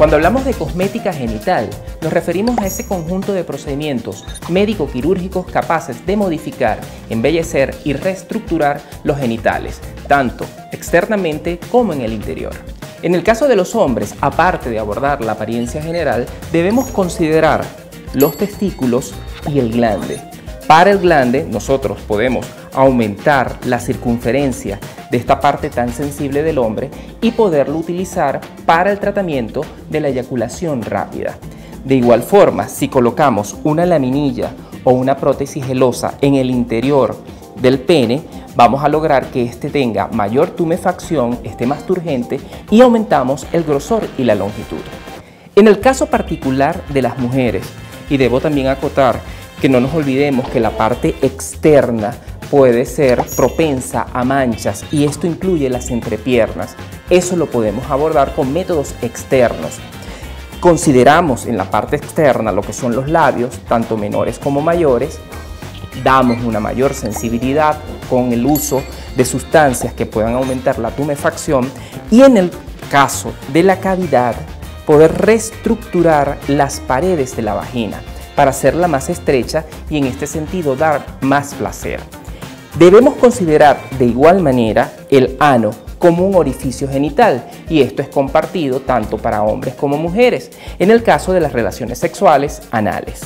Cuando hablamos de cosmética genital, nos referimos a ese conjunto de procedimientos médico-quirúrgicos capaces de modificar, embellecer y reestructurar los genitales, tanto externamente como en el interior. En el caso de los hombres, aparte de abordar la apariencia general, debemos considerar los testículos y el glande. Para el glande, nosotros podemos aumentar la circunferencia de esta parte tan sensible del hombre y poderlo utilizar para el tratamiento de la eyaculación rápida. De igual forma, si colocamos una laminilla o una prótesis gelosa en el interior del pene, vamos a lograr que éste tenga mayor tumefacción, esté más turgente y aumentamos el grosor y la longitud. En el caso particular de las mujeres, y debo también acotar que no nos olvidemos que la parte externa puede ser propensa a manchas y esto incluye las entrepiernas. Eso lo podemos abordar con métodos externos. Consideramos en la parte externa lo que son los labios, tanto menores como mayores. Damos una mayor sensibilidad con el uso de sustancias que puedan aumentar la tumefacción y en el caso de la cavidad, poder reestructurar las paredes de la vagina para hacerla más estrecha y en este sentido dar más placer. Debemos considerar de igual manera el ano como un orificio genital y esto es compartido tanto para hombres como mujeres en el caso de las relaciones sexuales anales.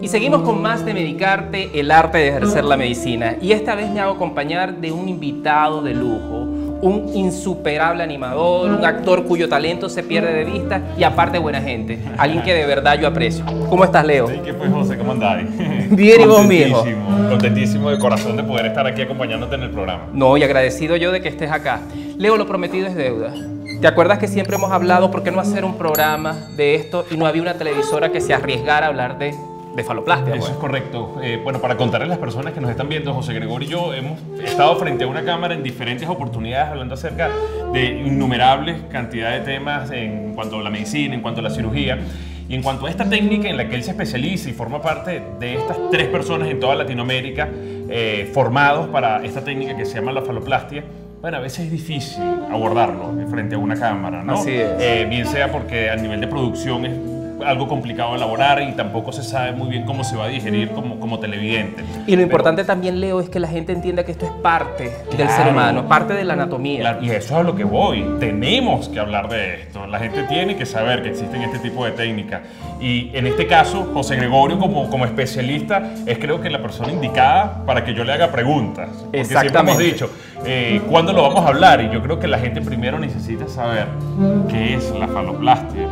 Y seguimos con más de Medicarte, el arte de ejercer la medicina. Y esta vez me hago acompañar de un invitado de lujo, un insuperable animador, un actor cuyo talento se pierde de vista y aparte buena gente. Alguien que de verdad yo aprecio. ¿Cómo estás, Leo? Sí, ¿qué pues, José? ¿Cómo andáis? Bien, y vos, mijo. Contentísimo de corazón de poder estar aquí acompañándote en el programa. No, y agradecido yo de que estés acá. Leo, lo prometido es deuda. ¿Te acuerdas que siempre hemos hablado por qué no hacer un programa de esto y no había una televisora que se arriesgara a hablar de faloplastia? Eso es correcto. Bueno, para contarles a las personas que nos están viendo, José Gregorio y yo hemos estado frente a una cámara en diferentes oportunidades hablando acerca de innumerables cantidades de temas en cuanto a la medicina, en cuanto a la cirugía y en cuanto a esta técnica en la que él se especializa y forma parte de estas 3 personas en toda Latinoamérica formados para esta técnica que se llama la faloplastia. Bueno, a veces es difícil abordarlo frente a una cámara, ¿no? Así es. Bien sea porque a nivel de producción es algo complicado de elaborar y tampoco se sabe muy bien cómo se va a digerir como televidente. Y lo importante también, Leo, es que la gente entienda que esto es parte del ser humano, parte de la anatomía. Claro, y eso es a lo que voy. Tenemos que hablar de esto. La gente tiene que saber que existen este tipo de técnicas. Y en este caso, José Gregorio, como especialista, es creo que la persona indicada para que yo le haga preguntas. Porque siempre hemos dicho, ¿cuándo lo vamos a hablar? Y yo creo que la gente primero necesita saber qué es la faloplastia.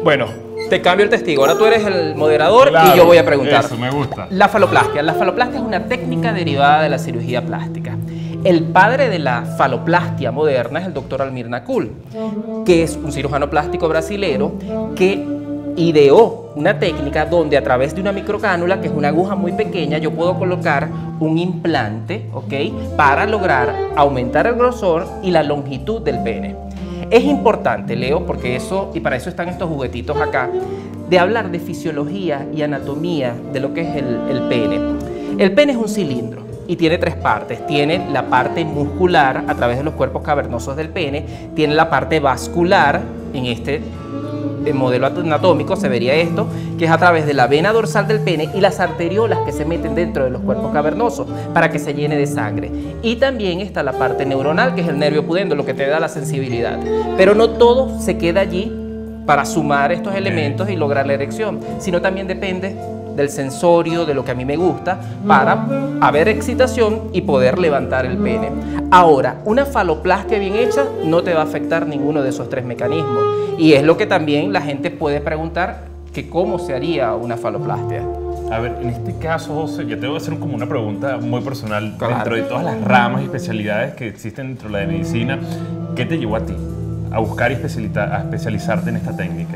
Bueno, te cambio el testigo. Ahora tú eres el moderador, claro, y yo voy a preguntar. Eso me gusta. La faloplastia. La faloplastia es una técnica derivada de la cirugía plástica. El padre de la faloplastia moderna es el doctor Almir Nakul, que es un cirujano plástico brasilero que ideó una técnica donde a través de una microcánula, que es una aguja muy pequeña, yo puedo colocar un implante, ¿ok?, para lograr aumentar el grosor y la longitud del pene. Es importante, Leo, porque eso, y para eso están estos juguetitos acá, de hablar de fisiología y anatomía de lo que es el pene. El pene es un cilindro y tiene 3 partes. Tiene la parte muscular a través de los cuerpos cavernosos del pene, tiene la parte vascular, en este modelo anatómico se vería esto, que es a través de la vena dorsal del pene y las arteriolas que se meten dentro de los cuerpos cavernosos para que se llene de sangre. Y también está la parte neuronal, que es el nervio pudendo, lo que te da la sensibilidad. Pero no todo se queda allí para sumar estos elementos y lograr la erección, sino también depende del sensorio, de lo que a mí me gusta, para haber excitación y poder levantar el pene. Ahora, una faloplastia bien hecha no te va a afectar ninguno de esos 3 mecanismos. Y es lo que también la gente puede preguntar, que cómo se haría una faloplastia. A ver, en este caso, José, yo te voy a hacer como una pregunta muy personal. Claro. Dentro de todas las ramas y especialidades que existen dentro de la de medicina, ¿qué te llevó a ti a buscar y a especializarte en esta técnica?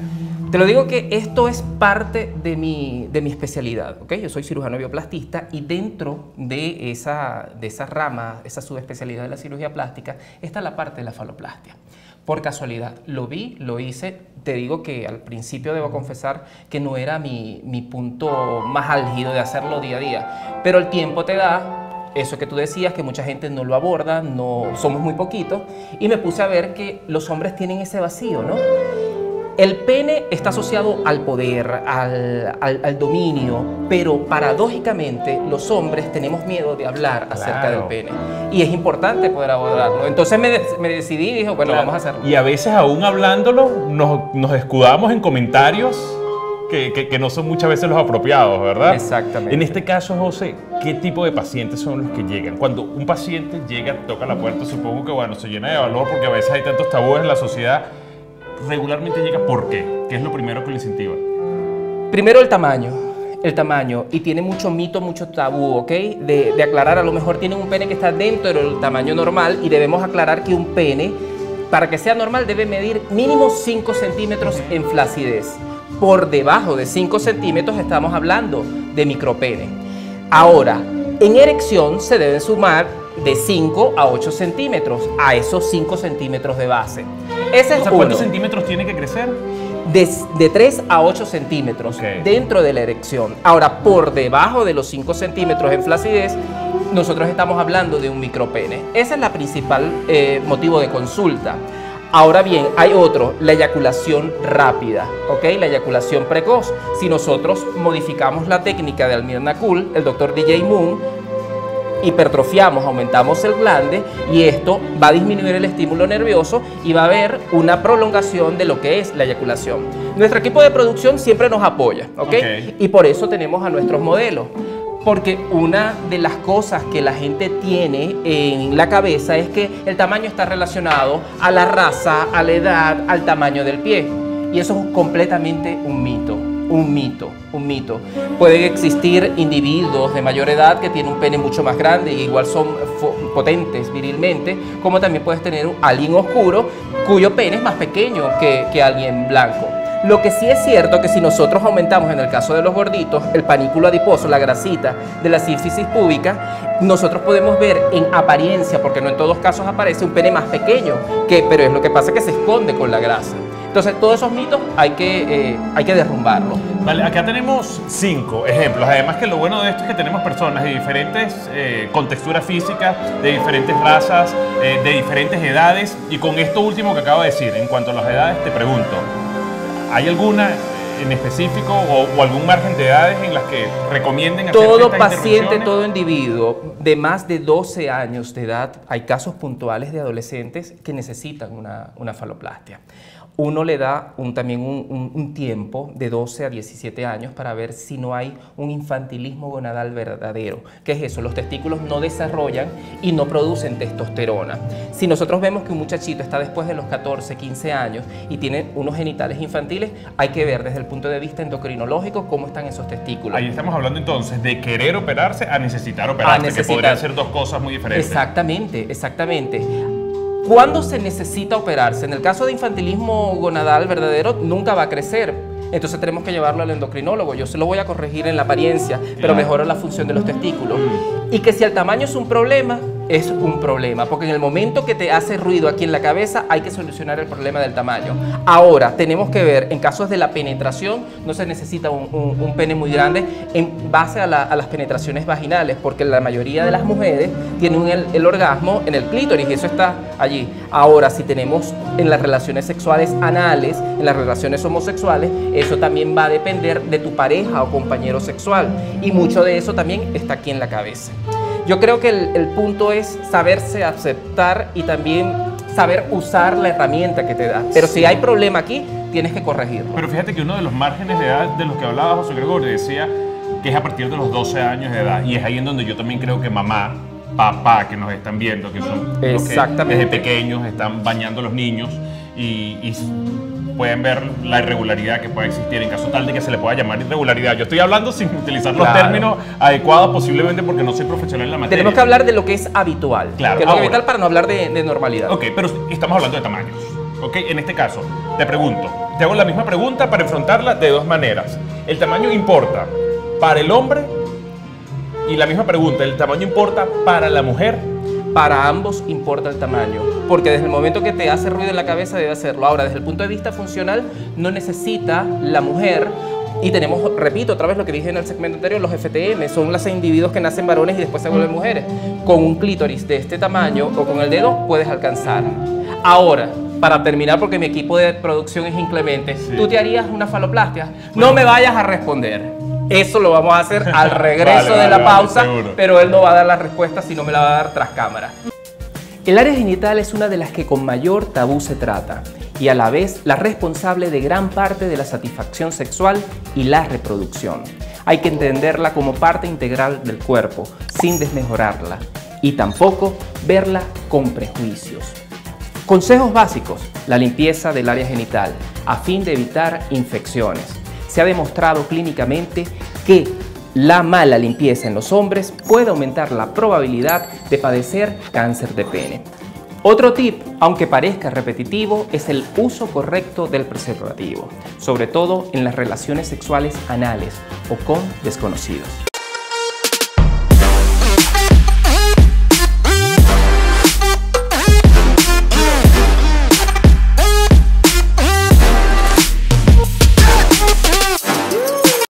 Te lo digo que esto es parte de mi especialidad, ¿ok? Yo soy cirujano bioplastista y dentro de esa rama, esa subespecialidad de la cirugía plástica, está la parte de la faloplastia. Por casualidad, lo vi, lo hice. Te digo que al principio debo confesar que no era mi punto más álgido de hacerlo día a día, pero el tiempo te da eso que tú decías, que mucha gente no lo aborda, no somos muy poquitos, y me puse a ver que los hombres tienen ese vacío, ¿no? El pene está asociado al poder, al dominio, pero paradójicamente los hombres tenemos miedo de hablar acerca del pene. Y es importante poder abordarlo. Entonces me decidí y dije, bueno, vamos a hacerlo. Y a veces aún hablándolo nos escudamos en comentarios que no son muchas veces los apropiados, ¿verdad? Exactamente. En este caso, José, ¿qué tipo de pacientes son los que llegan? Cuando un paciente llega, toca la puerta, supongo que, bueno, se llena de valor porque a veces hay tantos tabúes en la sociedad. Regularmente llega, ¿por qué? ¿Qué es lo primero que le incentiva? Primero el tamaño, y tiene mucho mito, mucho tabú, ¿ok? De aclarar, a lo mejor tienen un pene que está dentro del tamaño normal, y debemos aclarar que un pene, para que sea normal, debe medir mínimo 5 centímetros en flacidez. Por debajo de 5 centímetros estamos hablando de micropene. Ahora, en erección se deben sumar de 5 a 8 centímetros a esos 5 centímetros de base. Ese es uno. ¿Cuántos centímetros tiene que crecer? De 3 a 8 centímetros dentro de la erección. Ahora, por debajo de los 5 centímetros en flacidez, nosotros estamos hablando de un micropene. Ese es la principal motivo de consulta. Ahora bien, hay otro, la eyaculación rápida, ¿ok? La eyaculación precoz. Si nosotros modificamos la técnica de Almir Nakul, el doctor DJ Moon, hipertrofiamos, aumentamos el glande, y esto va a disminuir el estímulo nervioso y va a haber una prolongación de lo que es la eyaculación. Nuestro equipo de producción siempre nos apoya, ¿ok? Y por eso tenemos a nuestros modelos. Porque una de las cosas que la gente tiene en la cabeza es que el tamaño está relacionado a la raza, a la edad, al tamaño del pie. Y eso es completamente un mito. Un mito. Pueden existir individuos de mayor edad que tienen un pene mucho más grande y igual son potentes virilmente, como también puedes tener alguien oscuro cuyo pene es más pequeño que alguien blanco. Lo que sí es cierto que si nosotros aumentamos, en el caso de los gorditos, el panículo adiposo, la grasita de la sínfisis púbica, nosotros podemos ver en apariencia, porque no en todos casos aparece, un pene más pequeño, pero es lo que pasa que se esconde con la grasa. Entonces, todos esos mitos hay que derrumbarlos. Vale, acá tenemos 5 ejemplos. Además que lo bueno de esto es que tenemos personas de diferentes contexturas físicas, de diferentes razas, de diferentes edades. Y con esto último que acabo de decir, en cuanto a las edades, te pregunto, ¿hay alguna en específico o algún margen de edades en las que recomienden hacer todo paciente, todo individuo de más de 12 años de edad? Hay casos puntuales de adolescentes que necesitan una faloplastia. Uno le da también un tiempo de 12 a 17 años para ver si no hay un infantilismo gonadal verdadero. ¿Qué es eso? Los testículos no desarrollan y no producen testosterona. Si nosotros vemos que un muchachito está después de los 14, 15 años y tiene unos genitales infantiles, hay que ver desde el punto de vista endocrinológico cómo están esos testículos. Ahí estamos hablando entonces de querer operarse a necesitar operarse, que podrían ser dos cosas muy diferentes. Exactamente. ¿Cuándo se necesita operarse? En el caso de infantilismo gonadal verdadero, nunca va a crecer. Entonces tenemos que llevarlo al endocrinólogo. Yo se lo voy a corregir en la apariencia, pero mejora la función de los testículos. Y que si el tamaño es un problema, es un problema, porque en el momento que te hace ruido aquí en la cabeza hay que solucionar el problema del tamaño. Ahora, tenemos que ver, en casos de la penetración, no se necesita un pene muy grande en base a las penetraciones vaginales, porque la mayoría de las mujeres tienen el orgasmo en el clítoris y eso está allí. Ahora, si tenemos en las relaciones sexuales anales, en las relaciones homosexuales, eso también va a depender de tu pareja o compañero sexual, y mucho de eso también está aquí en la cabeza. Yo creo que el punto es saberse aceptar y también saber usar la herramienta que te da. Pero si hay problema aquí, tienes que corregirlo. Pero fíjate que uno de los márgenes de edad de los que hablaba José Gregorio decía que es a partir de los 12 años de edad. Y es ahí en donde yo también creo que mamá, papá que nos están viendo, que son los que desde pequeños están bañando a los niños y pueden ver la irregularidad que puede existir en caso tal de que se le pueda llamar irregularidad. Yo estoy hablando sin utilizar los términos adecuados posiblemente porque no soy profesional en la materia. Tenemos que hablar de lo que es habitual. Claro. Que es lo habitual para no hablar de normalidad. Ok, pero estamos hablando de tamaños. Ok, en este caso, te pregunto, te hago la misma pregunta para enfrentarla de dos maneras. ¿El tamaño importa para el hombre? Y la misma pregunta, ¿el tamaño importa para la mujer? para ambos importa el tamaño, porque desde el momento que te hace ruido en la cabeza debe hacerlo. Ahora, desde el punto de vista funcional, no necesita la mujer, y tenemos, repito otra vez lo que dije en el segmento anterior, los FTM, son los individuos que nacen varones y después se vuelven mujeres. Con un clítoris de este tamaño o con el dedo puedes alcanzar. Ahora, para terminar, porque mi equipo de producción es inclemente, ¿tú te harías una faloplastia? No me vayas a responder. Eso lo vamos a hacer al regreso de la pausa, pero él no va a dar la respuesta, sino me la va a dar tras cámara. El área genital es una de las que con mayor tabú se trata y a la vez la responsable de gran parte de la satisfacción sexual y la reproducción. Hay que entenderla como parte integral del cuerpo, sin desmejorarla, y tampoco verla con prejuicios. Consejos básicos: la limpieza del área genital a fin de evitar infecciones. Se ha demostrado clínicamente que la mala limpieza en los hombres puede aumentar la probabilidad de padecer cáncer de pene. Otro tip, aunque parezca repetitivo, es el uso correcto del preservativo, sobre todo en las relaciones sexuales anales o con desconocidos.